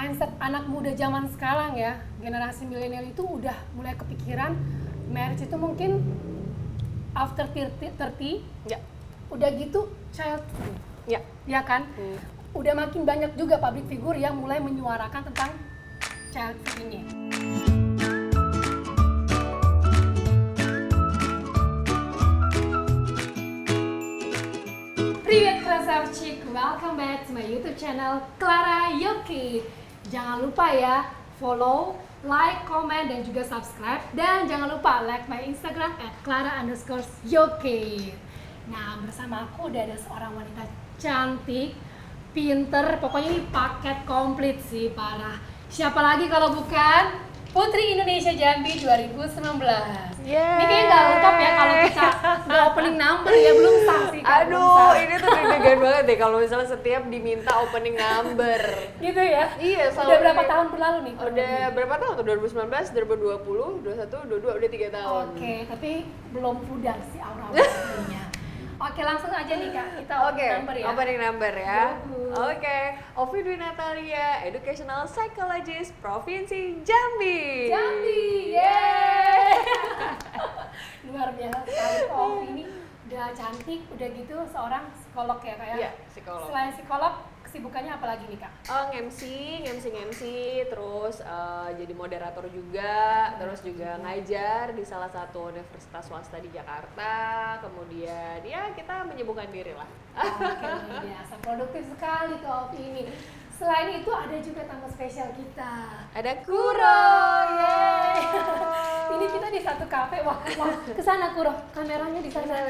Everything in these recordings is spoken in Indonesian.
mindset anak muda zaman sekarang ya, generasi milenial itu udah mulai kepikiran marriage itu mungkin after 30, Ya. udah gitu child free. Ya. Ya kan? Udah makin banyak juga public figure yang mulai menyuarakan tentang child free ini. Привет, красавчик! Welcome back to my YouTube channel Clara Yoki. Jangan lupa ya follow, like, comment, dan juga subscribe. Dan jangan lupa like my Instagram @clara_yoki. Nah, bersama aku udah ada seorang wanita cantik, pinter, pokoknya ini paket komplit sih, parah. Siapa lagi kalau bukan Putri Indonesia Jambi 2019. Yeay. Ini kayaknya nggak lengkap ya kalau kita nggak opening number ya, belum sah sih. Kak, belum Aduh, sah. ini tuh deg-degan banget deh kalau misalnya setiap diminta opening number. Gitu ya? Iya, selalu Udah berapa ini. tahun berlalu nih? Udah berapa tahun tuh? 2019, 2020, 21, 22, udah 3 tahun. Oke, tapi belum pudar sih aura-auranya. Oke, langsung aja nih Kak, kita Oke, opening number ya. opening number ya. Yuhu. Oke, Ovi Dwi Natalia, Educational Psychologist Provinsi Jambi. Jambi, yeay! Luar biasa sekali Kak Ovi ini, udah cantik, udah gitu seorang psikolog ya Kak ya? Iya, psikolog. Selain psikolog, kesibukannya apa lagi nih Kak? MC, terus jadi moderator juga, terus juga ngajar di salah satu universitas swasta di Jakarta. Kemudian ya kita menyibukkan diri lah. Oke, luar biasa, produktif sekali Kak Ovi ini. Selain itu ada juga tamu spesial kita. Ada Kuro, Kuro. yeay. Ini kita di satu kafe, wah kesana Kuro, kameranya di sana.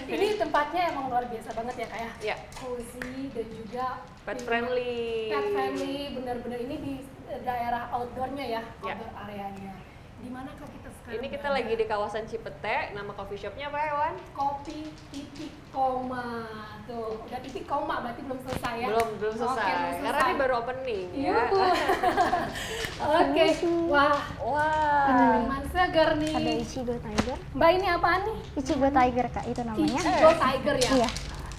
Ini tempatnya emang luar biasa banget ya Kak ya. Ya, Cozy dan juga pet friendly. Pet friendly, benar-benar ini di daerah outdoornya ya, Ya. outdoor areanya. Di mana Kak kita sekarang? Ini kita berada? lagi di kawasan Cipete. Nama coffee shopnya apa ya, Wan? Kopi titik koma. Tuh, udah titik koma berarti belum selesai ya? Belum Oke, selesai. Karena ini baru opening ya. Yuhu. Oke, wah, Wah. minuman segar nih. Ada Ichigo Tiger. Mbak ini apaan nih? Ichigo Tiger Kak, itu namanya. Ichigo Tiger ya? Iya.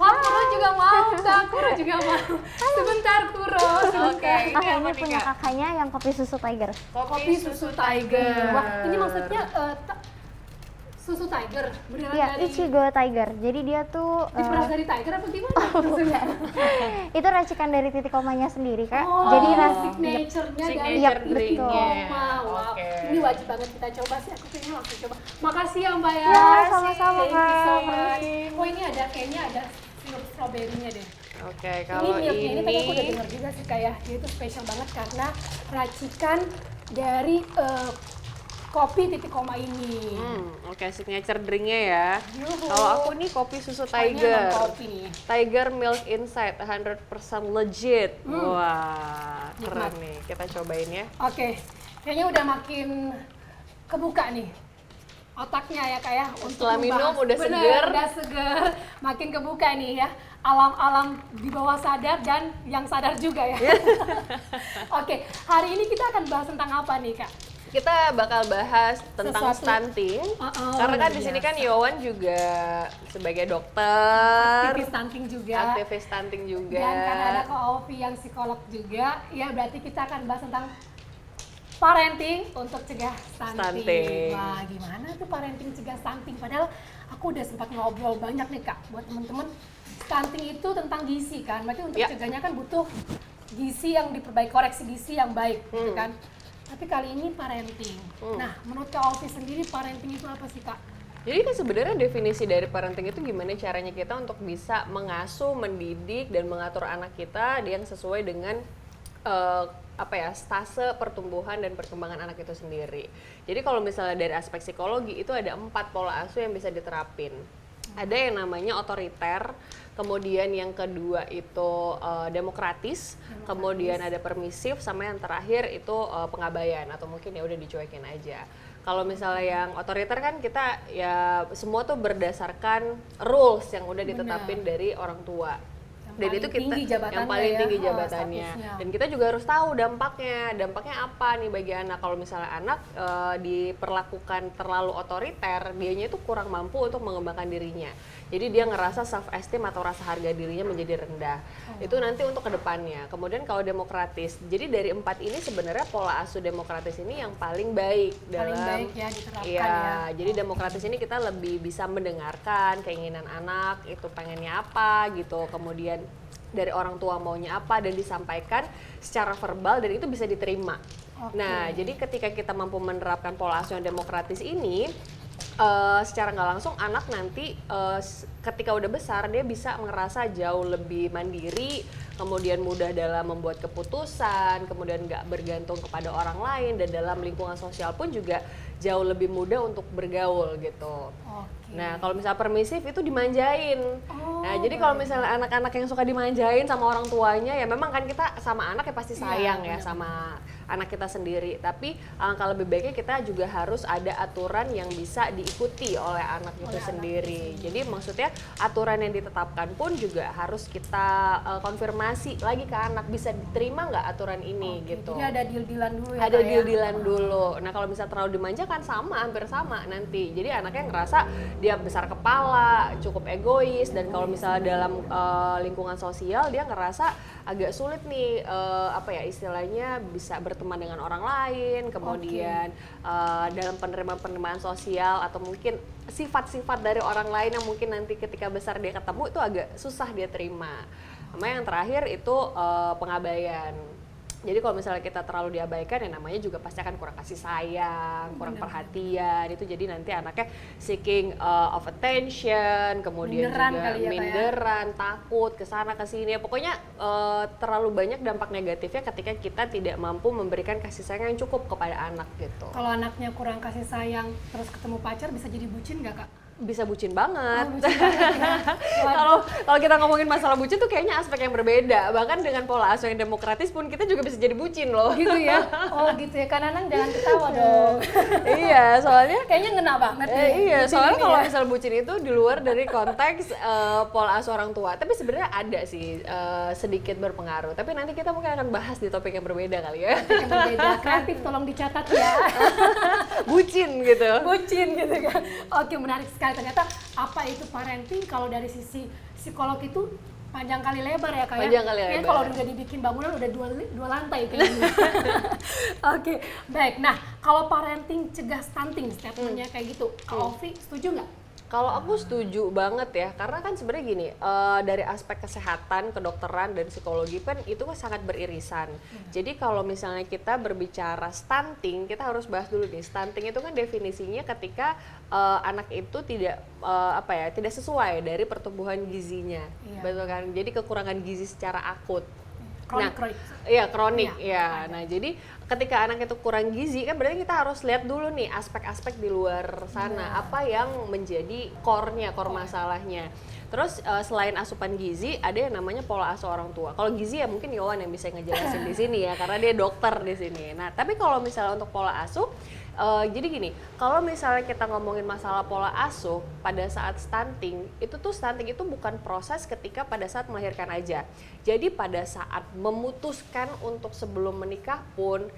Wah, Kuro juga mau, Kak. Kuro juga mau. Sebentar, Kuro. Oke, ini Ah, apa ini nih, punya Kak? kakaknya yang kopi susu Tiger. Kopi susu Tiger. Wah, ini maksudnya susu Tiger? Beneran Iya, dari... Ichigo Tiger. Jadi dia tuh Diperas dari Tiger apa gimana? Maksudnya? itu racikan dari titik komanya sendiri Kak. Oh, Jadi signature-nya dari Iya, titik betul. koma. Wow, Oke. ini wajib banget kita coba sih. Aku kayaknya langsung coba. Makasih ya Mbak ya. Ya, sama-sama, Thank you so Kak. much. Oh, ini ada kayaknya ada sirup stroberinya deh. Oke, Ini kalau milknya ini tadi aku udah ini dengar juga sih kayak dia itu spesial banget karena racikan dari kopi titik koma ini. oke, signature drinknya ya. Yuhu. Kalau aku nih kopi susu Soalnya Tiger. emang kopi nih. Tiger Milk Inside 100% legit. Wah, keren Nikmat. nih. Kita cobain ya. Oke, kayaknya udah makin kebuka nih otaknya ya kayak Setelah minum udah Bener, seger. udah seger, makin kebuka nih ya alam-alam di bawah sadar dan yang sadar juga ya. Oke, hari ini kita akan bahas tentang apa nih Kak? Kita bakal bahas tentang Sesuatu. stunting. Karena kan luar di sini kan biasa. Yowan juga sebagai dokter, Aktivis stunting juga. aktivis stunting juga. Dan karena ada Kak Ovi yang psikolog juga, ya berarti kita akan bahas tentang parenting untuk cegah stunting. Stunting. Wah, gimana tuh parenting cegah stunting? Padahal aku udah sempat ngobrol banyak nih Kak buat temen-temen. Stunting itu tentang gizi kan, berarti untuk Ya. cegahnya kan butuh gizi yang diperbaiki, koreksi gizi yang baik, gitu kan. Tapi kali ini parenting. Nah, menurut Kak Ovi sendiri parenting itu apa sih Kak? Jadi kan sebenarnya definisi dari parenting itu gimana caranya kita untuk bisa mengasuh, mendidik, dan mengatur anak kita yang sesuai dengan stase pertumbuhan dan perkembangan anak itu sendiri. Jadi kalau misalnya dari aspek psikologi itu ada 4 pola asuh yang bisa diterapin. Ada yang namanya otoriter, kemudian yang kedua itu demokratis, kemudian ada permisif, sama yang terakhir itu pengabaian atau mungkin ya udah dicuekin aja. Kalau misalnya yang otoriter kan kita ya semua tuh berdasarkan rules yang udah ditetapin dari orang tua. Dan itu kita tinggi jabatannya yang paling ya, tinggi jabatannya. statusnya. Dan kita juga harus tahu dampaknya apa nih bagi anak. Kalau misalnya anak diperlakukan terlalu otoriter, dianya itu kurang mampu untuk mengembangkan dirinya. Jadi dia ngerasa self esteem atau rasa harga dirinya menjadi rendah. Itu nanti untuk kedepannya. Kemudian kalau demokratis, jadi dari 4 ini sebenarnya pola asuh demokratis ini yang paling baik Paling dalam baik ya diterapkan iya, ya. jadi demokratis ini kita lebih bisa mendengarkan keinginan anak, itu pengennya apa gitu. Kemudian dari orang tua maunya apa dan disampaikan secara verbal dan itu bisa diterima. Oke. Nah, jadi ketika kita mampu menerapkan pola asuh yang demokratis ini, secara nggak langsung anak nanti ketika udah besar dia bisa ngerasa jauh lebih mandiri, kemudian mudah dalam membuat keputusan, kemudian nggak bergantung kepada orang lain, dan dalam lingkungan sosial pun juga jauh lebih mudah untuk bergaul gitu. Oke. Nah, kalau misalnya permisif itu dimanjain. Oh, Nah, jadi kalau misalnya anak-anak yang suka dimanjain sama orang tuanya, ya memang kan kita sama anak ya pasti sayang ya benar-benar. sama anak kita sendiri. Tapi alangkah lebih baiknya kita juga harus ada aturan yang bisa diikuti oleh anak itu sendiri. Jadi maksudnya aturan yang ditetapkan pun juga harus kita konfirmasi lagi ke anak, bisa diterima nggak aturan ini gitu. Jadi ada deal-dealan dulu ya. Ada Kak, ya? deal-dealan dulu. Nah, kalau misalnya terlalu dimanjakan hampir sama nanti. Jadi anaknya ngerasa dia besar kepala, cukup egois, dan kalau misalnya dalam lingkungan sosial dia ngerasa agak sulit nih apa ya istilahnya bisa berteman dengan orang lain, kemudian dalam penerimaan sosial atau mungkin sifat-sifat dari orang lain yang mungkin nanti ketika besar dia ketemu itu agak susah dia terima. Sama yang terakhir itu pengabaian. Jadi kalau misalnya kita terlalu diabaikan, ya namanya juga pasti akan kurang kasih sayang, kurang perhatian. Itu jadi nanti anaknya seeking of attention, kemudian Minderan juga kali ya, Kak, ya? minderan, takut kesana kesini. Pokoknya terlalu banyak dampak negatifnya ketika kita tidak mampu memberikan kasih sayang yang cukup kepada anak gitu. Kalau anaknya kurang kasih sayang terus ketemu pacar bisa jadi bucin nggak, Kak? Bisa bucin banget. Oh, bucin banget ya. Waduh. Kalau kita ngomongin masalah bucin tuh kayaknya aspek yang berbeda. Bahkan dengan pola asuh yang demokratis pun kita juga bisa jadi bucin loh. Gitu ya. Oh gitu ya. Kan Anang jangan ketawa dong. Iya, soalnya Kayaknya ngena banget nih. iya, bucin soalnya ini kalau ya. misal bucin itu di luar dari konteks pola asuh orang tua. Tapi sebenarnya ada sih sedikit berpengaruh. Tapi nanti kita mungkin akan bahas di topik yang berbeda kali ya. Yang berbeda. Kreatif tolong dicatat ya. Bucin gitu. Bucin gitu kan. Oke, menarik sekali. Ternyata apa itu parenting kalau dari sisi psikolog itu panjang kali lebar ya, Kak ya? Panjang kali Kayaknya lebar. kalau udah dibikin bangunan udah dua lantai kayaknya. Oke, baik. Nah, kalau parenting cegah stunting statementnya kayak gitu, Kak Ovi setuju nggak? Kalau aku setuju banget ya, karena kan sebenarnya gini, dari aspek kesehatan, kedokteran, dan psikologi kan itu kan sangat beririsan. Jadi kalau misalnya kita berbicara stunting, kita harus bahas dulu nih, stunting itu kan definisinya ketika anak itu tidak tidak sesuai dari pertumbuhan gizinya, Iya. betul kan? Jadi kekurangan gizi secara akut. Kronik. Iya, kronik. Iya, Iya. ada. Nah, jadi ketika anak itu kurang gizi kan berarti kita harus lihat dulu nih aspek-aspek di luar sana, apa yang menjadi core masalahnya. Terus selain asupan gizi, ada yang namanya pola asuh orang tua. Kalau gizi ya mungkin Yowan yang bisa ngejelasin di sini ya, karena dia dokter di sini. Nah, tapi kalau misalnya untuk pola asuh, jadi gini, kalau misalnya kita ngomongin masalah pola asuh pada saat stunting, itu tuh stunting itu bukan proses ketika pada saat melahirkan aja. Jadi pada saat memutuskan untuk sebelum menikah pun,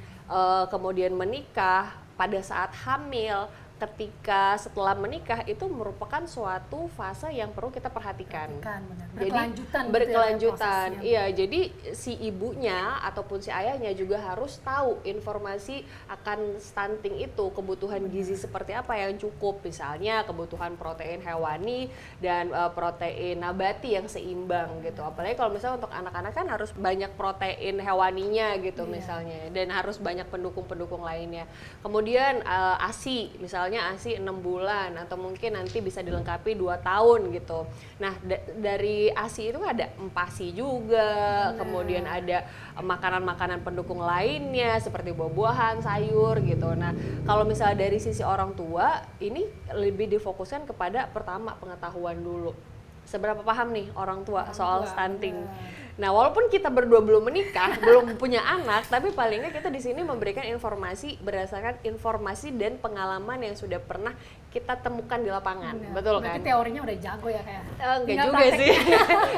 kemudian menikah, pada saat hamil, ketika setelah menikah itu merupakan suatu fase yang perlu kita perhatikan. Kan, benar. Jadi Berkelanjutan gitu ya berkelanjutan, prosesnya. iya. Jadi si ibunya ataupun si ayahnya juga harus tahu informasi akan stunting itu, kebutuhan gizi seperti apa yang cukup, misalnya kebutuhan protein hewani dan protein nabati yang seimbang gitu. Apalagi kalau misalnya untuk anak-anak kan harus banyak protein hewaninya gitu misalnya, dan harus banyak pendukung-pendukung lainnya. Kemudian ASI, misalnya ASI 6 bulan atau mungkin nanti bisa dilengkapi 2 tahun gitu. Nah, dari ASI itu ada empasi juga, kemudian ada makanan-makanan pendukung lainnya seperti buah-buahan, sayur gitu. Nah, kalau misalnya dari sisi orang tua, ini lebih difokuskan kepada pertama pengetahuan dulu. Seberapa paham nih orang tua soal stunting. Nah, walaupun kita berdua belum menikah, belum punya anak, tapi paling nggak kita di sini memberikan informasi berdasarkan informasi dan pengalaman yang sudah pernah kita temukan di lapangan. Benar. Betul Berarti kan? teorinya udah jago ya kayak. Enggak juga sih.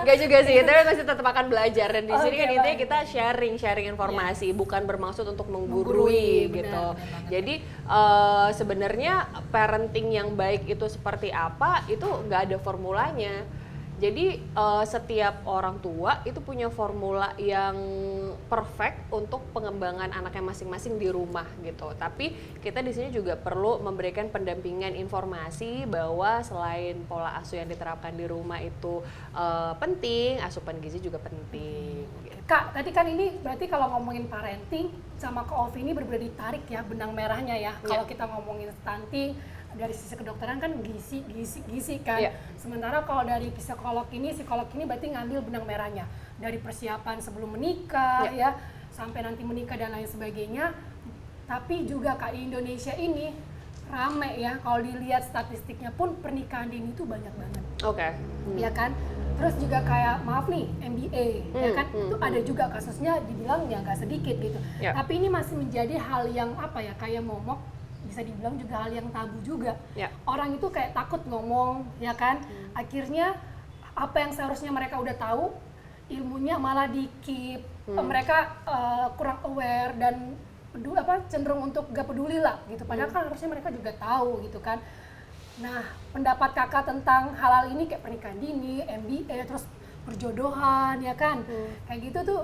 Enggak juga sih. Tapi masih tetap akan belajar dan di sini kan Oke, intinya baik. kita sharing informasi, bukan bermaksud untuk menggurui Benar, gitu. benar banget. Jadi sebenarnya parenting yang baik itu seperti apa itu nggak ada formulanya. Jadi setiap orang tua itu punya formula yang perfect untuk pengembangan anaknya masing-masing di rumah gitu. Tapi kita di sini juga perlu memberikan pendampingan informasi bahwa selain pola asuh yang diterapkan di rumah itu penting, asupan gizi juga penting. Gitu. Kak, tadi kan ini berarti kalau ngomongin parenting sama Kak Ovi ini berbeda ditarik ya benang merahnya ya. Kalau kita ngomongin stunting dari sisi kedokteran kan gizi kan. Iya. Sementara kalau dari psikolog ini berarti ngambil benang merahnya dari persiapan sebelum menikah ya sampai nanti menikah dan lain sebagainya. Tapi juga Kak di Indonesia ini rame ya, kalau dilihat statistiknya pun pernikahan dini itu banyak banget. Oke. Ya kan? Terus juga kayak maaf nih MBA ya kan itu ada juga kasusnya dibilang ya nggak sedikit gitu. Ya. Tapi ini masih menjadi hal yang apa ya kayak momok bisa dibilang juga hal yang tabu juga. Ya. Orang itu kayak takut ngomong ya kan. Akhirnya apa yang seharusnya mereka udah tahu ilmunya malah dikip. Mereka kurang aware dan cenderung untuk gak peduli lah gitu. Padahal kan harusnya mereka juga tahu gitu kan. Nah, pendapat kakak tentang hal ini kayak pernikahan dini, MBA, terus perjodohan ya kan, kayak gitu tuh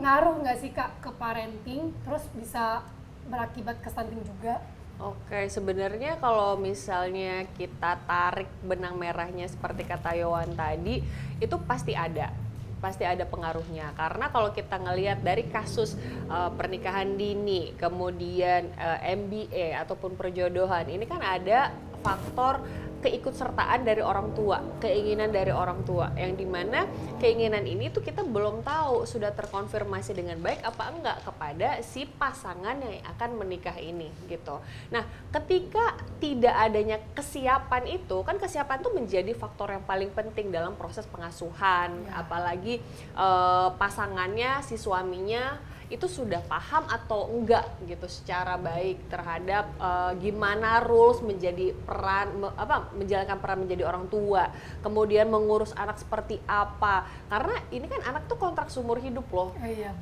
ngaruh nggak sih Kak ke parenting, terus bisa berakibat ke stunting juga? Oke, sebenarnya kalau misalnya kita tarik benang merahnya seperti kata Yowan tadi, itu pasti ada pengaruhnya. Karena kalau kita ngelihat dari kasus pernikahan dini, kemudian MBA ataupun perjodohan, ini kan ada faktor keikutsertaan dari orang tua, keinginan dari orang tua, yang dimana keinginan ini tuh kita belum tahu sudah terkonfirmasi dengan baik apa enggak kepada si pasangan yang akan menikah ini gitu. Nah, ketika tidak adanya kesiapan itu, kan kesiapan tuh menjadi faktor yang paling penting dalam proses pengasuhan, apalagi pasangannya, si suaminya itu sudah paham atau enggak gitu secara baik terhadap gimana rules menjadi menjalankan peran menjadi orang tua, kemudian mengurus anak seperti apa, karena ini kan anak tuh kontrak seumur hidup loh.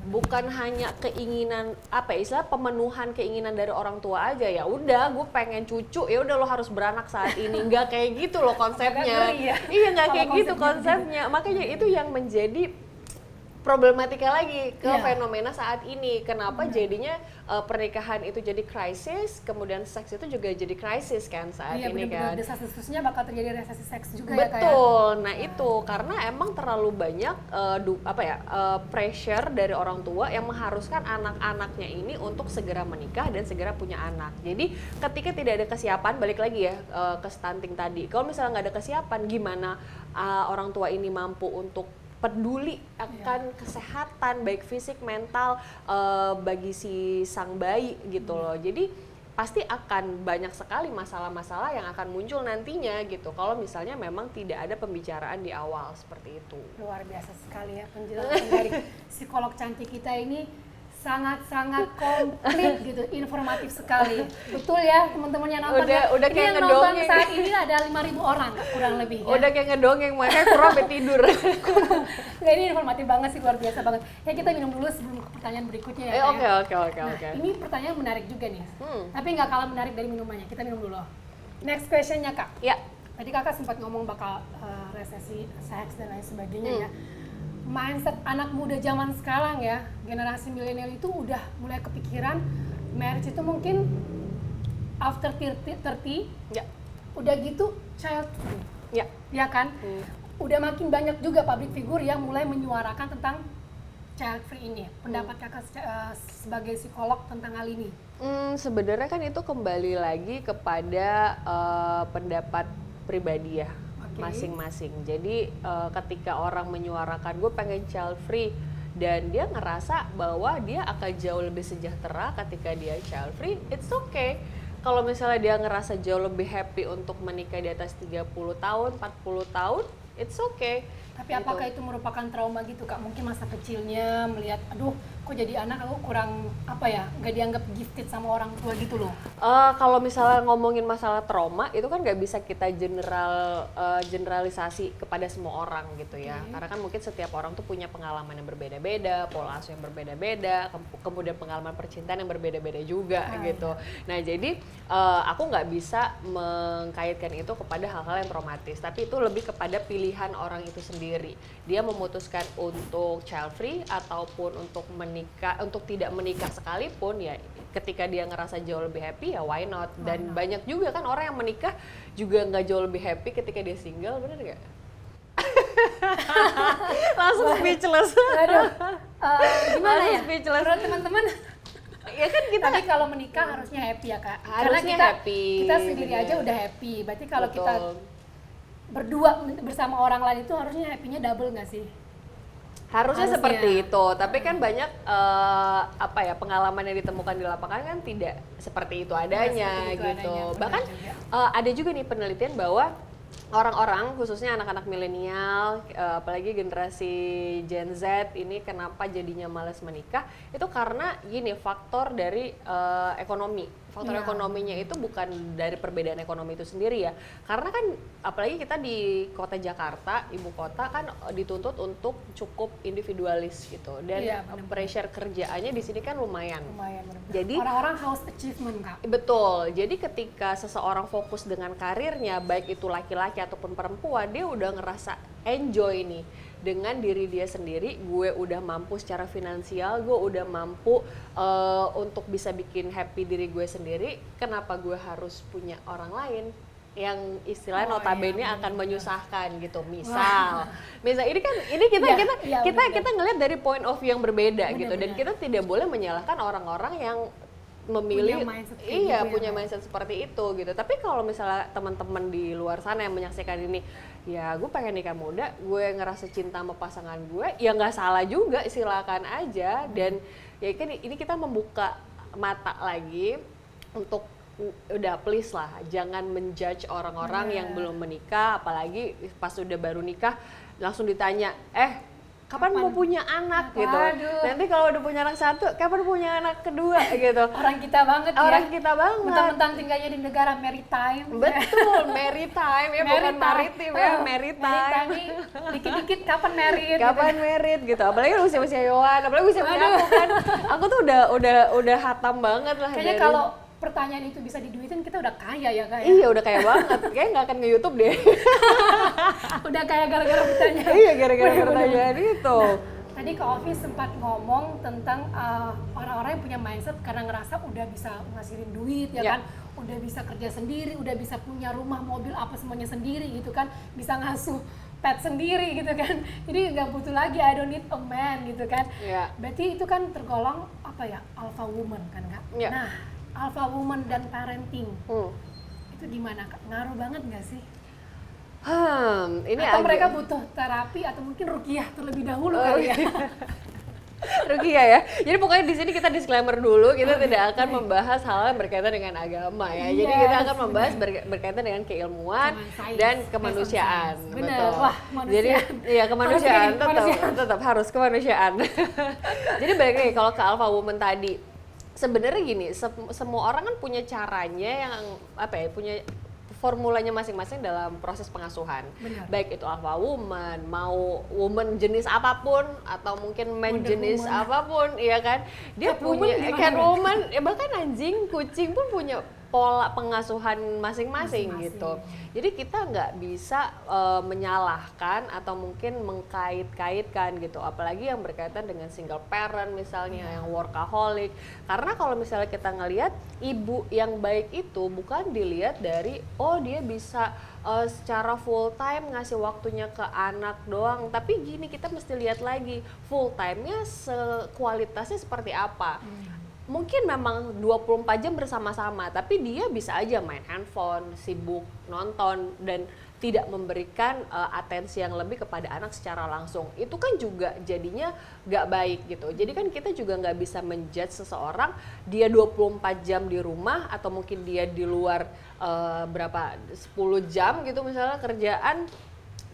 Bukan hanya keinginan istilah pemenuhan keinginan dari orang tua aja, ya udah gue pengen cucu ya udah lo harus beranak saat ini, nggak kayak gitu loh konsepnya. Iya, nggak kayak gitu konsepnya. Makanya itu yang menjadi problematika lagi ke fenomena saat ini. Kenapa jadinya pernikahan itu jadi krisis, kemudian seks itu juga jadi krisis kan saat ini kan. Desas-desusnya bakal terjadi resesi seks juga. Betul. Nah itu karena emang terlalu banyak pressure dari orang tua yang mengharuskan anak-anaknya ini untuk segera menikah dan segera punya anak. Jadi ketika tidak ada kesiapan, balik lagi ya ke stunting tadi. Kalau misalnya nggak ada kesiapan, gimana orang tua ini mampu untuk peduli akan kesehatan baik fisik mental bagi si sang bayi gitu loh. Jadi pasti akan banyak sekali masalah-masalah yang akan muncul nantinya gitu kalau misalnya memang tidak ada pembicaraan di awal seperti itu. Luar biasa sekali ya penjelasan dari psikolog cantik kita ini, sangat-sangat komplit gitu, informatif sekali. Betul ya teman-teman yang nonton. Udah ini kayak yang nonton ngedongeng. saat ini ada 5.000 orang kurang lebih ya. Udah kayak ngedongeng, makanya kurang sampai tidur. Nah, ini informatif banget sih, luar biasa banget. Ya kita minum dulu sebelum ke pertanyaan berikutnya ya. Oke. Ini pertanyaan menarik juga nih. Tapi nggak kalah menarik dari minumannya. Kita minum dulu. Next questionnya Kak. Ya. Tadi Kakak sempat ngomong bakal resesi seks dan lain sebagainya ya. Mindset anak muda zaman sekarang ya, generasi milenial itu udah mulai kepikiran marriage itu mungkin after 30 Ya. udah gitu child free. Ya kan? Udah makin banyak juga public figure yang mulai menyuarakan tentang child free ini. Pendapat Kakak sebagai psikolog tentang hal ini? Sebenarnya kan itu kembali lagi kepada pendapat pribadi ya masing-masing. Jadi ketika orang menyuarakan gue pengen child free dan dia ngerasa bahwa dia akan jauh lebih sejahtera ketika dia child free, it's okay. Kalau misalnya dia ngerasa jauh lebih happy untuk menikah di atas 30 tahun, 40 tahun, it's okay. Tapi apakah itu merupakan trauma gitu Kak? Mungkin masa kecilnya melihat, aduh kok jadi anak aku kurang apa ya, nggak dianggap gifted sama orang tua gitu loh. Kalau misalnya ngomongin masalah trauma itu kan nggak bisa kita generalisasi kepada semua orang gitu ya. Karena kan mungkin setiap orang tuh punya pengalaman yang berbeda-beda, pola asuh yang berbeda-beda, kemudian pengalaman percintaan yang berbeda-beda juga gitu. Nah jadi aku nggak bisa mengkaitkan itu kepada hal-hal yang traumatis, tapi itu lebih kepada pilihan orang itu sendiri. Dia memutuskan untuk child free ataupun untuk menikah, untuk tidak menikah sekalipun ya, ketika dia ngerasa jauh lebih happy ya why not. Dan banyak juga kan orang yang menikah juga nggak jauh lebih happy ketika dia single, bener nggak? Langsung speechless. Aduh, gimana Langsung ya? speechless. Menurut teman-teman, Ya kan kita tapi kalau menikah harusnya happy ya Kak. Karena Harusnya kita, happy, kita sendiri bener. aja udah happy. Berarti kalau kita betul. berdua bersama orang lain itu harusnya happy-nya double nggak sih? Harusnya Harusnya. seperti itu, tapi kan banyak apa ya, pengalaman yang ditemukan di lapangan kan tidak seperti itu adanya seperti itu gitu. adanya, benar Bahkan juga. ada juga nih penelitian bahwa orang-orang khususnya anak-anak milenial, apalagi generasi Gen Z ini kenapa jadinya malas menikah, itu karena gini, faktor dari ekonomi. Faktor Iya. ekonominya itu bukan dari perbedaan ekonomi itu sendiri ya, karena kan apalagi kita di kota Jakarta, ibu kota kan dituntut untuk cukup individualis gitu, dan Iya, benar-benar. pressure kerjaannya di sini kan lumayan. Lumayan benar-benar. Jadi orang-orang haus achievement Kak. betul, jadi ketika seseorang fokus dengan karirnya, baik itu laki-laki ataupun perempuan, dia udah ngerasa enjoy nih dengan diri dia sendiri. Gue udah mampu secara finansial, gue udah mampu untuk bisa bikin happy diri gue sendiri. Kenapa gue harus punya orang lain yang istilahnya Oh, notabene iya, akan benar-benar. menyusahkan gitu. Misal ini kan kita Iya, kita iya, kita benar. kita ngelihat dari point of view yang berbeda gitu, dan Benar-benar. kita tidak boleh menyalahkan orang-orang yang memilih Punya mindset kayak iya gitu ya, punya Kak. mindset seperti itu gitu. Tapi kalau misalnya teman-teman di luar sana yang menyaksikan ini, ya gue pengen nikah muda, gue ngerasa cinta sama pasangan gue, ya nggak salah juga, silakan aja. Dan ya kan ini kita membuka mata lagi untuk udah please lah, jangan menjudge orang-orang yang belum menikah, apalagi pas udah baru nikah langsung ditanya, kapan mau punya anak gitu. Aduh. Nanti kalau udah punya anak satu, kapan punya anak kedua gitu. Orang kita banget ya. Orang kita banget. Mentang-mentang tinggalnya di negara maritime. Betul, maritime ya, bukan maritim ya, maritime. nih, dikit-dikit kapan married? Kapan merit gitu. Apalagi usia-usia Yohan, apalagi usia-usia aku kan. Aku tuh udah hatam banget lah. Kayaknya dari- kalau pertanyaan itu bisa diduitin kita udah kaya ya Kak ya? Iya, udah kaya banget. Kayaknya nggak akan nge-YouTube deh. Udah kaya gara-gara pertanyaan. Iya, gara-gara Bener-bener. pertanyaan itu. Tadi Kak Ovi sempat ngomong tentang orang-orang yang punya mindset karena ngerasa udah bisa ngasihin duit ya Ya. kan, udah bisa kerja sendiri, udah bisa punya rumah, mobil, apa semuanya sendiri gitu kan, bisa ngasuh pet sendiri gitu kan, jadi nggak butuh lagi I don't need a man gitu kan. Ya. Berarti itu kan tergolong apa ya, alpha woman kan Kak. Ya. Nah, alpha woman dan parenting Hmm. itu gimana Kak? Ngaruh banget nggak sih? Ini Atau agak- mereka butuh terapi atau mungkin ruqyah terlebih dahulu Oh, kali ya? Rukia ya. Jadi pokoknya di sini kita disclaimer dulu, kita tidak akan membahas hal yang berkaitan dengan agama ya. Jadi Yes, kita akan membahas berkaitan dengan keilmuan Dengan sains, dan based on kemanusiaan. science. Bener. Betul. Wah, kemanusiaan. Jadi iya, kemanusiaan Harus tetap ini, kemanusiaan. tetap harus kemanusiaan. Jadi balik lagi kalau ke alpha woman tadi. Sebenarnya gini, semua orang kan punya caranya yang apa ya, punya formulanya masing-masing dalam proses pengasuhan. Benar. Baik itu alpha woman, mau woman jenis apapun atau mungkin man Wonder jenis Woman. apapun, iya kan? Dia Catwoman punya gimana? Catwoman, ya bahkan anjing, kucing pun punya pola pengasuhan masing-masing Masing-masing. gitu. Jadi kita nggak bisa menyalahkan atau mungkin mengkait-kaitkan gitu, apalagi yang berkaitan dengan single parent misalnya, yang workaholic. Karena kalau misalnya kita ngelihat ibu yang baik itu bukan dilihat dari oh dia bisa secara full time ngasih waktunya ke anak doang, tapi gini, kita mesti lihat lagi full time-nya kualitasnya seperti apa. Mungkin memang 24 jam bersama-sama, tapi dia bisa aja main handphone, sibuk nonton, dan tidak memberikan atensi yang lebih kepada anak secara langsung. Itu kan juga jadinya gak baik gitu. Jadi kan kita juga gak bisa menjudge seseorang, dia 24 jam di rumah, atau mungkin dia di luar berapa, 10 jam gitu misalnya kerjaan,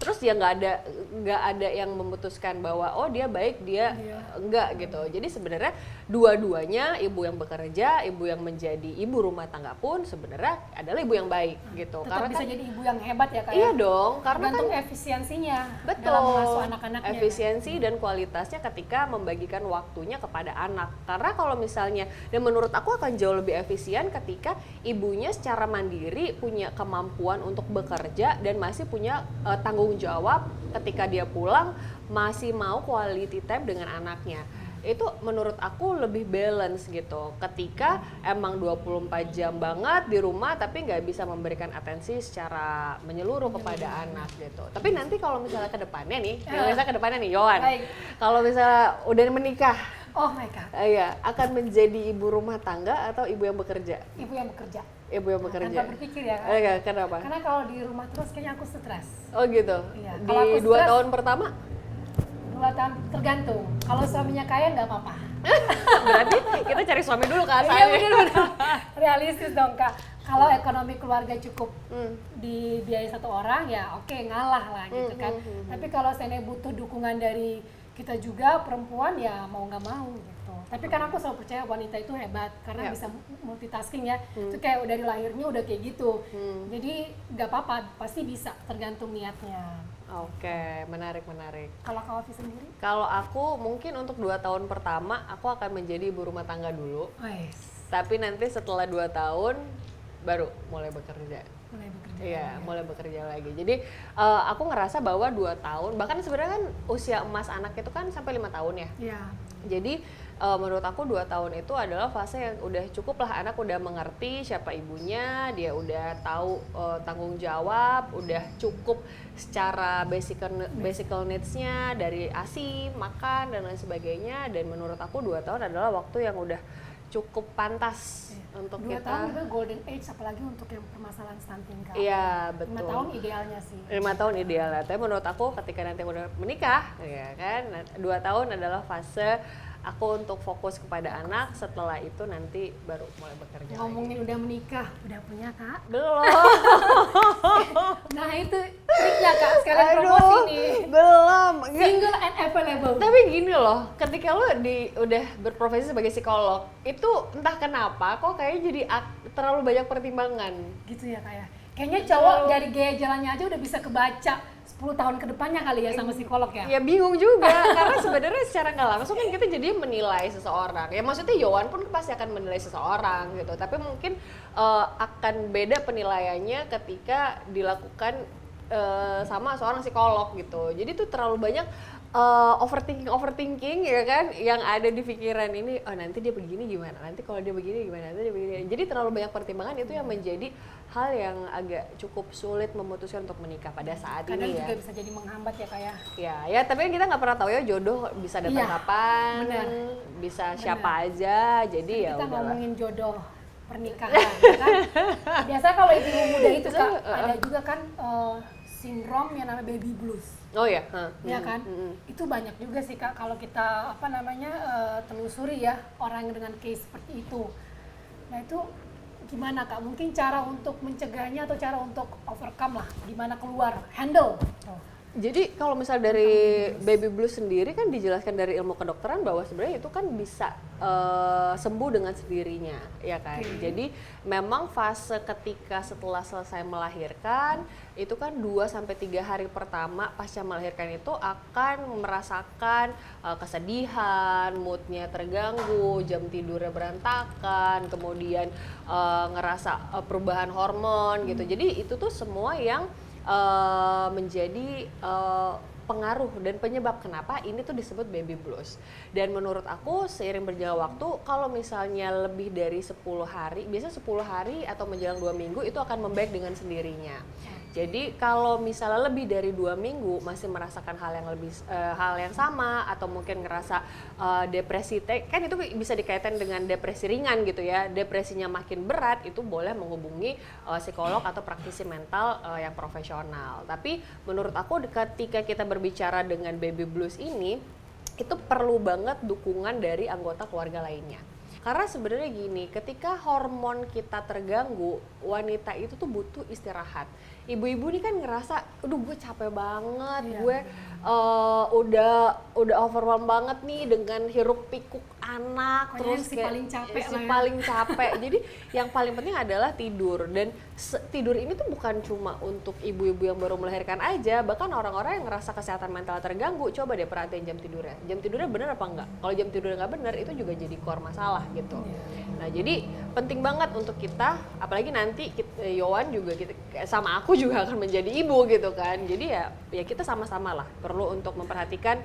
terus ya nggak ada yang memutuskan bahwa oh dia baik dia enggak gitu. Jadi sebenarnya dua-duanya, ibu yang bekerja, ibu yang menjadi ibu rumah tangga pun sebenarnya adalah ibu yang baik gitu. Tetap Karena bisa kan jadi ibu yang hebat ya Kak. iya dong, karena kan tergantung efisiensinya betul, dalam mengasuh anak-anaknya. efisiensi dan kualitasnya ketika membagikan waktunya kepada anak. Karena kalau misalnya, dan menurut aku akan jauh lebih efisien ketika ibunya secara mandiri punya kemampuan untuk bekerja dan masih punya tanggung jawab ketika dia pulang masih mau quality time dengan anaknya. Itu menurut aku lebih balance gitu. Ketika emang 24 jam banget di rumah tapi nggak bisa memberikan atensi secara menyeluruh kepada anak gitu. Tapi nanti kalau misalnya ke depannya nih, Yohan. Baik. Kalau misalnya udah menikah, Oh my God, ya akan menjadi ibu rumah tangga atau ibu yang bekerja? ibu yang bekerja. Ibu yang bekerja. Tanpa berpikir ya Kak. Kenapa? Karena kalau di rumah terus kayaknya aku stres. Oh gitu. Iya, Di kalau aku 2 stres- tahun pertama 2 tahun tergantung. Kalau suaminya kaya nggak apa-apa. berarti kita cari suami dulu kan? Iya benar-benar. Realistis dong Kak. Kalau ekonomi keluarga cukup dibiayai satu orang ya oke, ngalah lah gitu kan. Tapi kalau saya butuh dukungan dari kita juga perempuan ya mau nggak mau gitu. Tapi kan aku selalu percaya wanita itu hebat karena Ya. bisa multitasking ya. Itu kayak dari lahirnya udah kayak gitu. Jadi nggak apa-apa, pasti bisa tergantung niatnya. Oke, menarik. Kalau Kak Wafi sendiri? Kalau aku mungkin untuk 2 tahun pertama aku akan menjadi ibu rumah tangga dulu. Tapi nanti setelah 2 tahun baru mulai bekerja. Mulai bekerja. Iya, mulai bekerja lagi. Jadi aku ngerasa bahwa 2 tahun, bahkan sebenarnya kan usia emas anak itu kan sampai 5 tahun ya. Iya. Jadi menurut aku 2 tahun itu adalah fase yang udah cukup lah, anak udah mengerti siapa ibunya, dia udah tahu tanggung jawab, udah cukup secara basic needs-nya dari ASI, makan dan lain sebagainya. Dan menurut aku 2 tahun adalah waktu yang udah cukup pantas untuk 2 kita. tahun itu golden age, apalagi untuk yang permasalahan stunting Kak. Iya, 5 betul. tahun idealnya sih. 5 tahun idealnya, tapi menurut aku ketika nanti udah menikah, ya kan, 2 tahun adalah fase aku untuk fokus kepada anak. Setelah itu nanti baru mulai bekerja Ngomongin udah menikah, udah punya Kak? lagi. Belum. Nah itu triknya Kak, sekalian promosi nih. Belum. Single and available. Tapi gini loh, ketika lo udah berprofesi sebagai psikolog, itu entah kenapa kok kayaknya jadi terlalu banyak pertimbangan. Gitu ya Kak ya. Kayaknya cowok dari gaya jalannya aja udah bisa kebaca 10 tahun ke depannya kali ya sama psikolog ya. Ya bingung juga, karena sebenarnya secara nggak langsung kan kita jadi menilai seseorang. Ya maksudnya Yohan pun pasti akan menilai seseorang gitu, tapi mungkin akan beda penilaiannya ketika dilakukan sama seorang psikolog gitu. Jadi tuh terlalu banyak overthinking ya kan, yang ada di pikiran ini, oh nanti dia begini gimana, nanti kalau dia begini gimana, nanti dia begini. Jadi terlalu banyak pertimbangan, itu yang menjadi hal yang agak cukup sulit memutuskan untuk menikah pada saat Kadang ini ya. juga bisa jadi menghambat ya Kak ya. Ya, tapi kan kita nggak pernah tahu ya jodoh bisa datang Iya, kapan, benar. bisa siapa aja. Jadi ya Kita udahlah. ngomongin jodoh pernikahan ya kan. Biasa kalau ibu muda itu Kak, ada juga kan sindrom yang namanya baby blues. Oh ya, Ya kan? Itu banyak juga sih Kak kalau kita telusuri ya orang yang dengan case seperti itu. Nah itu gimana Kak? Mungkin cara untuk mencegahnya atau cara untuk overcome lah, gimana keluar, handle. Jadi kalau misal dari baby blues sendiri kan dijelaskan dari ilmu kedokteran bahwa sebenarnya itu kan bisa sembuh dengan sendirinya, ya kan. Jadi memang fase ketika setelah selesai melahirkan itu kan 2-3 hari pertama pasca melahirkan itu akan merasakan kesedihan, moodnya terganggu, jam tidurnya berantakan, kemudian ngerasa perubahan hormon gitu. Jadi itu tuh semua yang menjadi pengaruh dan penyebab kenapa ini tuh disebut baby blues. Dan menurut aku seiring berjalan waktu, kalau misalnya lebih dari 10 hari, biasanya 10 hari atau menjelang 2 minggu itu akan membaik dengan sendirinya. Jadi kalau misalnya lebih dari 2 minggu masih merasakan hal yang sama, atau mungkin ngerasa depresi, kan itu bisa dikaitkan dengan depresi ringan gitu ya. Depresinya makin berat, itu boleh menghubungi psikolog atau praktisi mental yang profesional. Tapi menurut aku ketika kita berbicara dengan baby blues ini, itu perlu banget dukungan dari anggota keluarga lainnya. Karena sebenarnya gini, ketika hormon kita terganggu, wanita itu tuh butuh istirahat. Ibu-ibu nih kan ngerasa, aduh gue capek banget, Iya, gue udah overwhelmed banget nih dengan hiruk pikuk anak, Pokoknya terus yang si kayak paling capek si lah ya. paling capek. Jadi yang paling penting adalah tidur, dan tidur ini tuh bukan cuma untuk ibu-ibu yang baru melahirkan aja, bahkan orang-orang yang ngerasa kesehatan mental terganggu, coba deh perhatiin jam tidurnya. Jam tidurnya bener apa enggak? Kalau jam tidurnya nggak bener, itu juga jadi core masalah gitu. Nah jadi penting banget untuk kita, apalagi nanti Yowan juga sama aku juga akan menjadi ibu gitu kan. Jadi ya kita sama-sama lah perlu untuk memperhatikan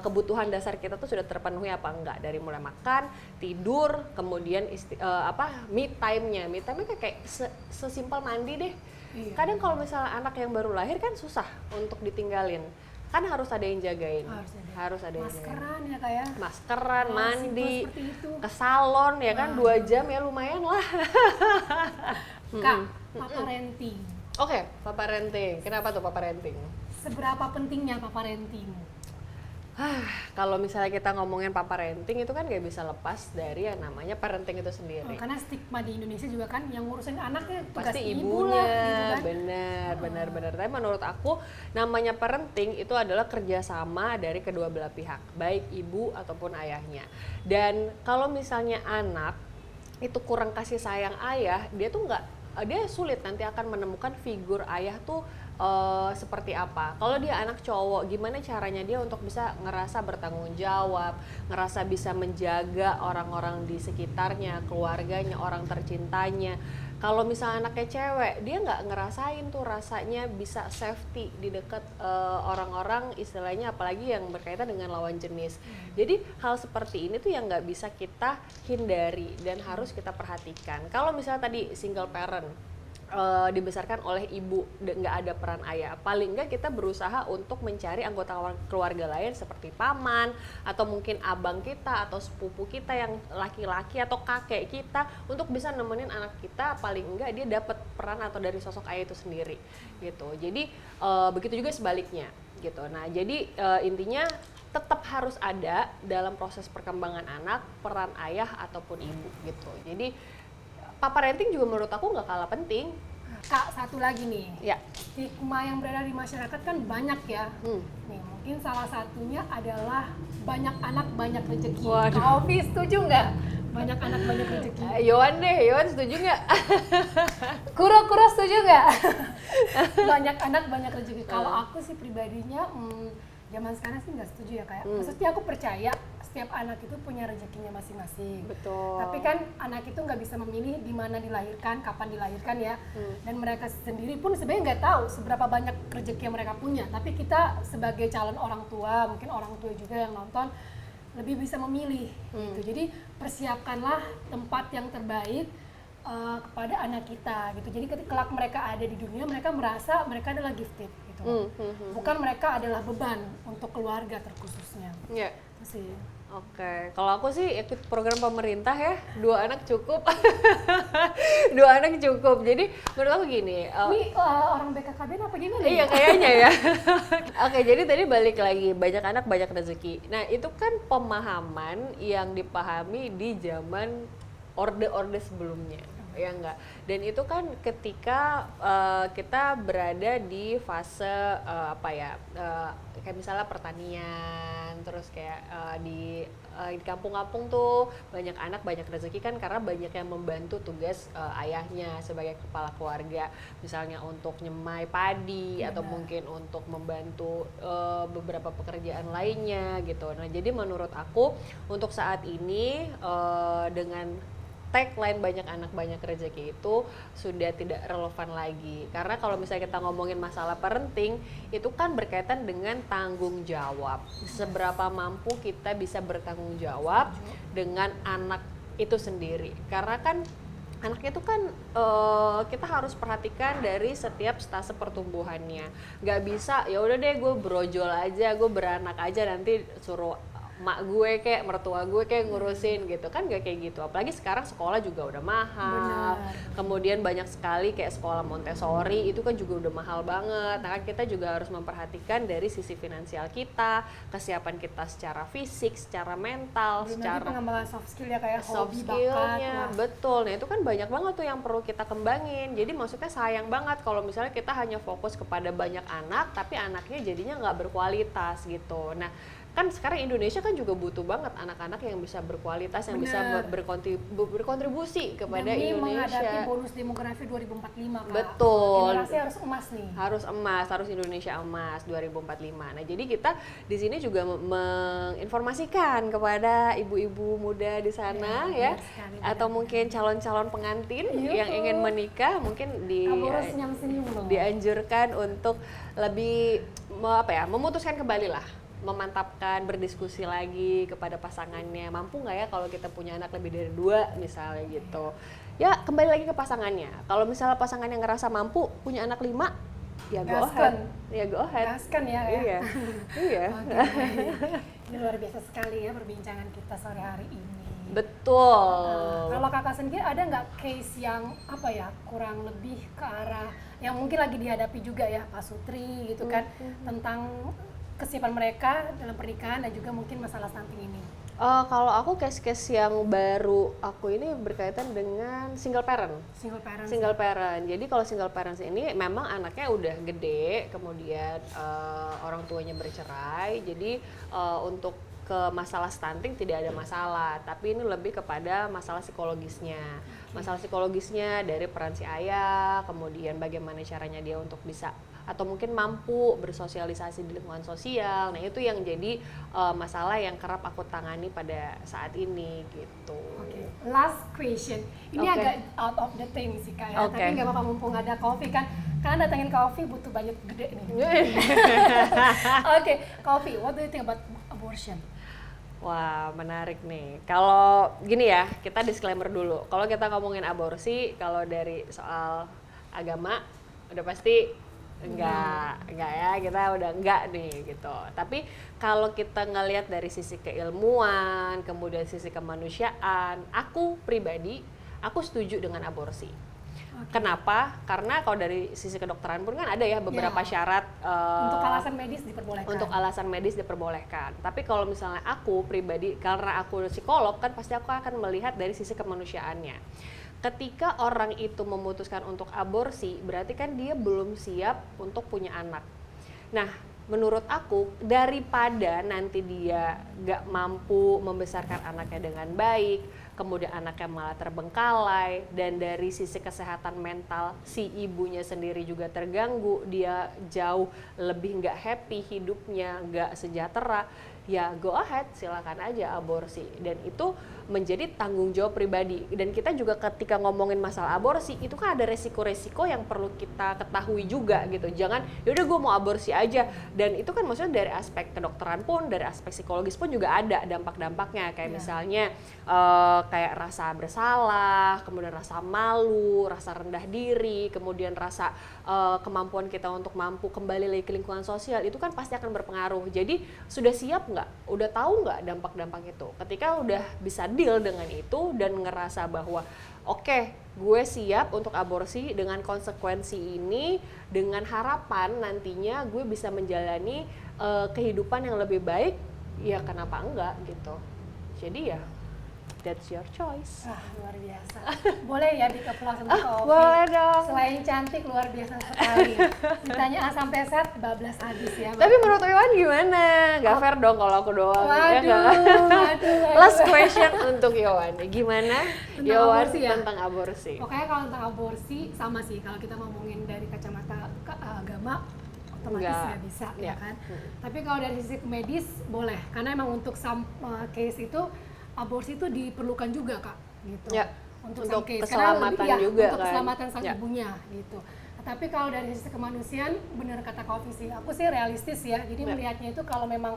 kebutuhan dasar kita tuh sudah terpenuhi apa enggak, dari mulai makan, tidur, kemudian me time-nya kayak sesimpel mandi deh. Iya. Kadang kalau misalnya anak yang baru lahir kan susah untuk ditinggalin, kan harus ada yang jagain, harus ada yang jagain. Maskeran ya Kak ya. Maskeran, mandi, Seperti itu. ke salon ya kan 2 jam ya lumayan lah. Kak, papa renting. Oke, papa renting. Kenapa tuh papa renting? Seberapa pentingnya papa renting? Kalau misalnya kita ngomongin papa renting itu kan gak bisa lepas dari yang namanya parenting itu sendiri. Karena stigma di Indonesia juga kan yang ngurusin anaknya tugas Pasti ibu ibunya, lah, gitu kan. benar. Tapi menurut aku namanya parenting itu adalah kerjasama dari kedua belah pihak, baik ibu ataupun ayahnya. Dan kalau misalnya anak itu kurang kasih sayang ayah, dia sulit nanti akan menemukan figur ayah tuh seperti apa. Kalau dia anak cowok, gimana caranya dia untuk bisa ngerasa bertanggung jawab, ngerasa bisa menjaga orang-orang di sekitarnya, keluarganya, orang tercintanya. Kalau misalnya anaknya cewek, dia nggak ngerasain tuh rasanya bisa safety di dekat orang-orang, istilahnya apalagi yang berkaitan dengan lawan jenis. Jadi hal seperti ini tuh yang nggak bisa kita hindari dan harus kita perhatikan. Kalau misalnya tadi single parent, dibesarkan oleh ibu, nggak ada peran ayah, paling nggak kita berusaha untuk mencari anggota keluarga lain seperti paman atau mungkin abang kita atau sepupu kita yang laki-laki atau kakek kita untuk bisa nemenin anak kita, paling enggak dia dapat peran atau dari sosok ayah itu sendiri gitu. Jadi begitu juga sebaliknya gitu. Nah jadi intinya tetap harus ada dalam proses perkembangan anak peran ayah ataupun ibu gitu. Jadi papa renting juga menurut aku nggak kalah penting. Kak, satu lagi nih. Ya. Stigma yang berada di masyarakat kan banyak ya. Nih, mungkin salah satunya adalah banyak anak banyak rezeki. Waduh. Kak Ovi setuju nggak? Banyak anak banyak rezeki. Yowan setuju nggak? Kuro setuju nggak? Banyak anak banyak rezeki. Kalau aku sih pribadinya, zaman sekarang sih nggak setuju ya kayak. Maksudnya aku percaya setiap anak itu punya rezekinya masing-masing. Betul. Tapi kan anak itu nggak bisa memilih di mana dilahirkan, kapan dilahirkan ya. Dan mereka sendiri pun sebenarnya nggak tahu seberapa banyak rezeki yang mereka punya. Tapi kita sebagai calon orang tua, mungkin orang tua juga yang nonton, lebih bisa memilih gitu. Jadi persiapkanlah tempat yang terbaik kepada anak kita gitu. Jadi ketika kelak mereka ada di dunia, mereka merasa mereka adalah gifted gitu. Bukan mereka adalah beban untuk keluarga terkhususnya. Ya. Itu sih. Oke, kalau aku sih ikut program pemerintah ya, 2 anak cukup. 2 anak cukup. Jadi menurut aku gini. Ini orang BKKBN apa gimana? Iya kayaknya ya. Oke, jadi tadi balik lagi, banyak anak banyak rezeki. Nah itu kan pemahaman yang dipahami di zaman orde-orde sebelumnya, ya enggak. Dan itu kan ketika kita berada di fase kayak misalnya pertanian, terus kayak di kampung-kampung tuh banyak anak banyak rezeki kan karena banyak yang membantu tugas ayahnya sebagai kepala keluarga, misalnya untuk nyemai padi atau mungkin untuk membantu beberapa pekerjaan lainnya gitu. Nah jadi menurut aku untuk saat ini dengan tagline banyak anak banyak rezeki itu sudah tidak relevan lagi, karena kalau misalnya kita ngomongin masalah parenting itu kan berkaitan dengan tanggung jawab, seberapa mampu kita bisa bertanggung jawab dengan anak itu sendiri. Karena kan anak itu kan kita harus perhatikan dari setiap stase pertumbuhannya. Nggak bisa ya udah deh gue brojol aja, gue beranak aja nanti suruh mak gue kayak mertua gue kayak ngurusin gitu kan, nggak kayak gitu. Apalagi sekarang sekolah juga udah mahal. Benar. Kemudian banyak sekali kayak sekolah Montessori itu kan juga udah mahal banget. Nah kan kita juga harus memperhatikan dari sisi finansial kita, kesiapan kita secara fisik, secara mental, Belum lagi secara pengembangan soft skill ya, kayak soft hobi, skill-nya. bakat. Betul. Nah itu kan banyak banget tuh yang perlu kita kembangin. Jadi maksudnya sayang banget kalau misalnya kita hanya fokus kepada banyak anak tapi anaknya jadinya nggak berkualitas gitu. Nah kan sekarang Indonesia kan juga butuh banget anak-anak yang bisa berkualitas, yang bisa Bener. berkontribusi kepada Demi menghadapi Indonesia. bonus demografi 2045, Kak. Betul. Generasi harus emas nih. Harus emas, harus Indonesia emas 2045. Nah, jadi kita di sini juga menginformasikan kepada ibu-ibu muda di sana Ya, ya, benar sekali, atau benar. mungkin calon-calon pengantin Yuhu. yang ingin menikah, mungkin Kamu harus senyum-senyum loh. dianjurkan untuk lebih memutuskan kembali lah, memantapkan, berdiskusi lagi kepada pasangannya, mampu nggak ya kalau kita punya anak lebih dari 2 misalnya gitu. Ya kembali lagi ke pasangannya. Kalau misalnya pasangannya ngerasa mampu punya anak 5, ya go Gaskan. ahead. Ya go ahead. Gaskan ya, ya. Iya. Iya. Oke, baik. Ini luar biasa sekali ya perbincangan kita sore hari ini. Betul. Kalau kakak sendiri ada nggak case yang apa ya, kurang lebih ke arah yang mungkin lagi dihadapi juga ya Pak Sutri gitu kan, tentang kesiapan mereka dalam pernikahan dan juga mungkin masalah stunting ini? Kalau aku case-case yang baru aku ini berkaitan dengan single parent. Single parents. Single parent. Jadi kalau single parents ini memang anaknya udah gede, kemudian orang tuanya bercerai. Jadi untuk ke masalah stunting tidak ada masalah, tapi ini lebih kepada masalah psikologisnya. Masalah psikologisnya dari peran si ayah, kemudian bagaimana caranya dia untuk bisa atau mungkin mampu bersosialisasi di lingkungan sosial. Nah, itu yang jadi masalah yang kerap aku tangani pada saat ini gitu. Oke, last question. Ini Oke. agak out of the theme sih Kak ya, Oke. tapi nggak apa-apa mumpung ada Coffee kan. Karena datengin Coffee butuh budget gede nih. Oke, Coffee, what do you think about abortion? Wah, menarik nih. Kalau gini ya, kita disclaimer dulu. Kalau kita ngomongin aborsi, kalau dari soal agama, udah pasti enggak ya, kita udah enggak nih gitu. Tapi kalau kita ngelihat dari sisi keilmuan, kemudian sisi kemanusiaan, aku pribadi, aku setuju dengan aborsi. Kenapa? Karena kalau dari sisi kedokteran pun kan ada ya beberapa Ya. syarat Untuk alasan medis diperbolehkan. untuk alasan medis diperbolehkan. Tapi kalau misalnya aku pribadi, karena aku psikolog kan pasti aku akan melihat dari sisi kemanusiaannya. Ketika orang itu memutuskan untuk aborsi, berarti kan dia belum siap untuk punya anak. Nah, menurut aku daripada nanti dia gak mampu membesarkan anaknya dengan baik, kemudian anaknya malah terbengkalai, dan dari sisi kesehatan mental si ibunya sendiri juga terganggu, dia jauh lebih nggak happy hidupnya, nggak sejahtera, ya go ahead, silakan aja aborsi. Dan itu menjadi tanggung jawab pribadi. Dan kita juga ketika ngomongin masalah aborsi, itu kan ada resiko-resiko yang perlu kita ketahui juga gitu. Jangan yaudah gue mau aborsi aja. Dan itu kan maksudnya dari aspek kedokteran pun, dari aspek psikologis pun juga ada dampak-dampaknya. Kayak misalnya kayak rasa bersalah, kemudian rasa malu, rasa rendah diri, kemudian rasa kemampuan kita untuk mampu kembali lagi ke lingkungan sosial, itu kan pasti akan berpengaruh. Jadi sudah siap nggak? Udah tahu nggak dampak-dampak itu? Ketika udah bisa deal dengan itu dan ngerasa bahwa oke, gue siap untuk aborsi dengan konsekuensi ini, dengan harapan nantinya gue bisa menjalani kehidupan yang lebih baik, ya kenapa enggak gitu. Jadi ya that's your choice. Luar biasa. Boleh ya dikeplak sama Coffee? Boleh dong. Selain cantik, luar biasa sekali. Ditanya A sampai Z, bablas habis ya. Tapi menurut Iwan gimana? Gak fair dong kalau aku doang. ya Waduh, nggak? waduh. Last question untuk Yowan. Gimana Tentang Yowan aborsi ya? tentang aborsi? Pokoknya kalau tentang aborsi sama sih, kalau kita ngomongin dari kacamata agama otomatis Nggak. nggak bisa ya Ya. kan. Tapi kalau dari sisi medis boleh, karena emang untuk some case itu aborsi itu diperlukan juga Kak gitu. Ya, Untuk untuk some case. keselamatan Karena lebih, juga untuk kan. keselamatan sang Ya. ibunya gitu. Tapi kalau dari sisi kemanusiaan, benar kata Coffee sih, aku sih realistis ya. Jadi Ya. melihatnya itu kalau memang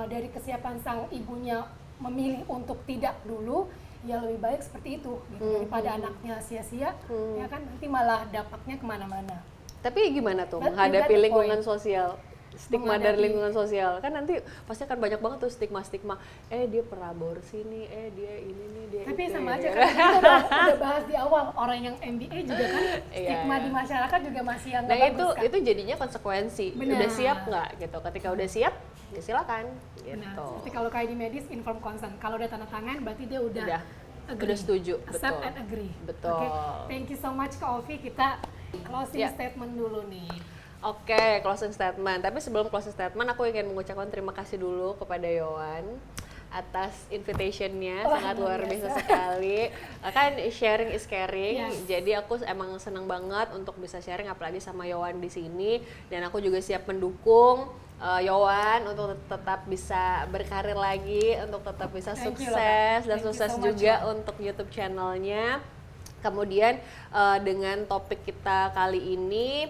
dari kesiapan sang ibunya memilih untuk tidak dulu, ya lebih baik seperti itu gitu, daripada anaknya sia-sia, ya kan nanti malah dampaknya kemana-mana. Tapi gimana tuh But you menghadapi got the lingkungan point. sosial? stigma dari lingkungan sosial kan nanti pasti akan banyak banget tuh stigma dia pernah aborsi nih, dia ini nih, dia Tapi itu, sama ya aja kan? kan kita udah bahas di awal, orang yang MBA juga kan stigma Iya. di masyarakat juga masih yang Nah nggak bagus kan. itu jadinya konsekuensi. Benar. Udah siap nggak gitu? Ketika udah siap, ya silakan Benar. gitu. Seperti kalau kayak di medis informed consent, kalau udah tanda tangan berarti dia udah agree. Udah setuju, Accept betul. and agree. Betul. Oke, thank you so much Kak Ovi. Kita closing Ya. statement dulu nih. Oke, closing statement. Tapi sebelum closing statement, aku ingin mengucapkan terima kasih dulu kepada Yowan atas invitation-nya, Wah, sangat luar biasa biasa. sekali. Kan sharing is caring. Yes. Jadi aku emang senang banget untuk bisa sharing apalagi sama Yowan di sini dan aku juga siap mendukung Yowan untuk tetap bisa berkarir lagi, untuk tetap bisa Thank you loh, sukses Kak. dan Thank you sukses so much, juga Yowan. untuk YouTube channelnya. Kemudian dengan topik kita kali ini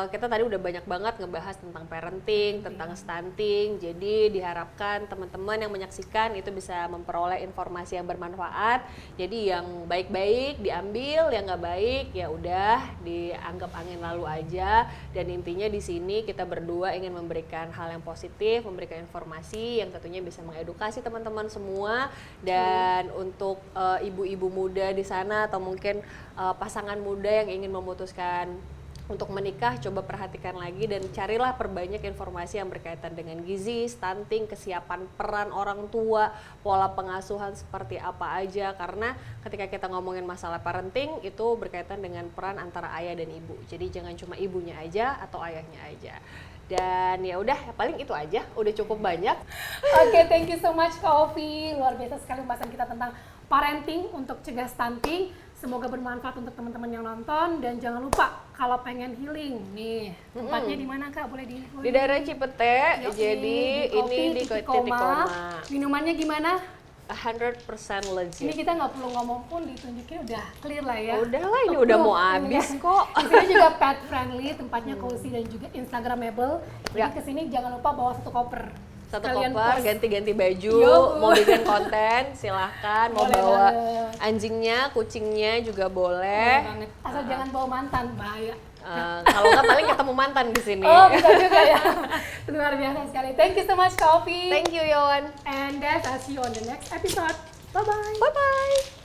kita tadi udah banyak banget ngebahas tentang parenting, tentang stunting. Jadi diharapkan teman-teman yang menyaksikan itu bisa memperoleh informasi yang bermanfaat. Jadi yang baik-baik diambil, yang nggak baik ya udah dianggap angin lalu aja. Dan intinya di sini kita berdua ingin memberikan hal yang positif, memberikan informasi yang tentunya bisa mengedukasi teman-teman semua. Dan untuk ibu-ibu muda di sana atau mungkin pasangan muda yang ingin memutuskan untuk menikah, coba perhatikan lagi dan carilah perbanyak informasi yang berkaitan dengan gizi, stunting, kesiapan peran orang tua, pola pengasuhan seperti apa aja. Karena ketika kita ngomongin masalah parenting itu berkaitan dengan peran antara ayah dan ibu. Jadi jangan cuma ibunya aja atau ayahnya aja. Dan ya udah, paling itu aja, udah cukup banyak. Oke, thank you so much Kak Ovi. Luar biasa sekali pembahasan kita tentang parenting untuk cegah stunting. Semoga bermanfaat untuk teman-teman yang nonton dan jangan lupa kalau pengen healing nih tempatnya di mana Kak? Boleh Di daerah Cipete, Yoi, jadi ini di titik koma. Minumannya gimana? 100% Ini legit. kita nggak perlu ngomong pun ditunjukin udah clear lah ya. Udah lah, ini udah mau habis kok. Di sini juga pet friendly, tempatnya cozy dan juga instagramable. Jadi Ya. kesini jangan lupa bawa satu koper. Satu Sekalian koper, post. ganti-ganti baju, Yo. mau bikin konten silahkan, mau Boleh bawa banget. anjingnya, kucingnya juga Boleh boleh. banget. Asal jangan bawa mantan, bahaya. Kalau nggak paling ketemu mantan di sini. Oh, bisa juga ya. Luar biasa sekali. Thank you so much, Kak Ovi. Thank you, Yowan. And guys, I'll see you on the next episode. Bye-bye. Bye-bye.